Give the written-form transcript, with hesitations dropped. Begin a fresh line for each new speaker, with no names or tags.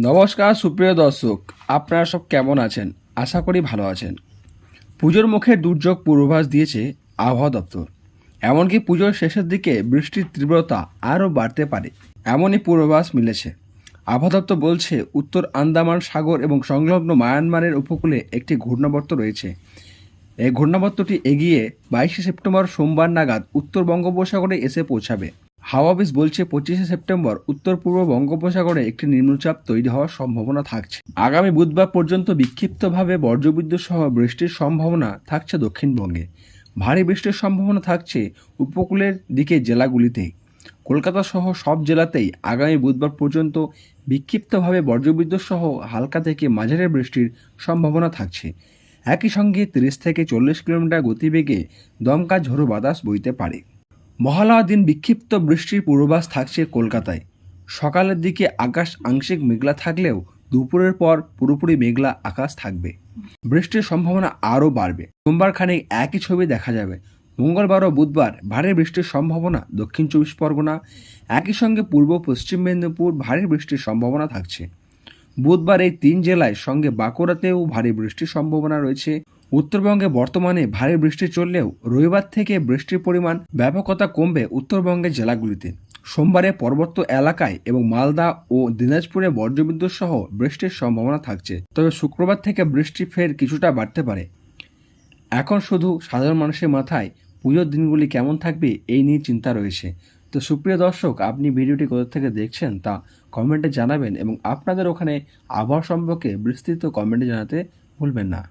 নমস্কার সুপ্রিয় দর্শক, আপনারা সব কেমন আছেন? আশা করি ভালো আছেন। পুজোর মুখে দুর্যোগ পূর্বাভাস দিয়েছে আবহাওয়া দপ্তর। এমনকি পুজোর শেষের দিকে বৃষ্টির তীব্রতা আরও বাড়তে পারে, এমনই পূর্বাভাস মিলেছে। আবহাওয়া দপ্তর বলছে, উত্তর আন্দামান সাগর এবং সংলগ্ন মায়ানমারের উপকূলে একটি ঘূর্ণাবর্ত রয়েছে। এই ঘূর্ণাবর্তটি এগিয়ে 22শে সেপ্টেম্বর সোমবার নাগাদ উত্তর বঙ্গোপসাগরে এসে পৌঁছাবে। হাওয়া অফিস বলছে 25শে সেপ্টেম্বর উত্তর পূর্ব বঙ্গোপসাগরে একটি নিম্নচাপ তৈরি হওয়ার সম্ভাবনা থাকছে। আগামী বুধবার পর্যন্ত বিক্ষিপ্তভাবে বজ্রবিদ্যুৎ সহ বৃষ্টির সম্ভাবনা থাকছে দক্ষিণবঙ্গে। ভারী বৃষ্টির সম্ভাবনা থাকছে উপকূলের দিকে জেলাগুলিতে। কলকাতা সহ সব জেলাতেই আগামী বুধবার পর্যন্ত বিক্ষিপ্তভাবে বজ্রবিদ্যুৎ সহ হালকা থেকে মাঝারি বৃষ্টির সম্ভাবনা থাকছে। একই সঙ্গে 30 থেকে 40 কিলোমিটার গতিবেগে দমকা ঝোড়ো বাতাস বইতে পারে। মহালয়ার দিন বিক্ষিপ্ত বৃষ্টির পূর্বাভাস থাকছে কলকাতায়। সকালের দিকে আকাশ আংশিক মেঘলা থাকলেও দুপুরের পর পুরোপুরি মেঘলা আকাশ থাকবে। বৃষ্টির সম্ভাবনা আরও বাড়বে। সোমবার খানিক একই ছবি দেখা যাবে। মঙ্গলবার ও বুধবার ভারী বৃষ্টির সম্ভাবনা দক্ষিণ 24 পরগনা, একই সঙ্গে পূর্ব পশ্চিম মেদিনীপুর ভারী বৃষ্টির সম্ভাবনা থাকছে। বুধবার এই 3 জেলায় সঙ্গে বাঁকুড়াতেও ভারী বৃষ্টির সম্ভাবনা রয়েছে। উত্তরবঙ্গে বর্তমানে ভারী বৃষ্টি চললেও রবিবার থেকে বৃষ্টির পরিমাণ ব্যাপকতা কমবে উত্তরবঙ্গের জেলাগুলিতে। সোমবারে পার্বত্য এলাকায় এবং মালদা ও দিনাজপুরে বজ্রবিদ্যুৎ সহ বৃষ্টির সম্ভাবনা থাকছে। তবে শুক্রবার থেকে বৃষ্টি ফের কিছুটা বাড়তে পারে। এখন শুধু সাধারণ মানুষের মাথায় পুজোর দিনগুলি কেমন থাকবে এই নিয়ে চিন্তা রয়েছে। তো সুপ্রিয় দর্শক, আপনি ভিডিওটি কোথা থেকে দেখছেন তা কমেন্টে জানাবেন এবং আপনাদের ওখানে আবহাওয়া সম্পর্কে বিস্তৃত কমেন্টে জানাতে ভুলবেন না।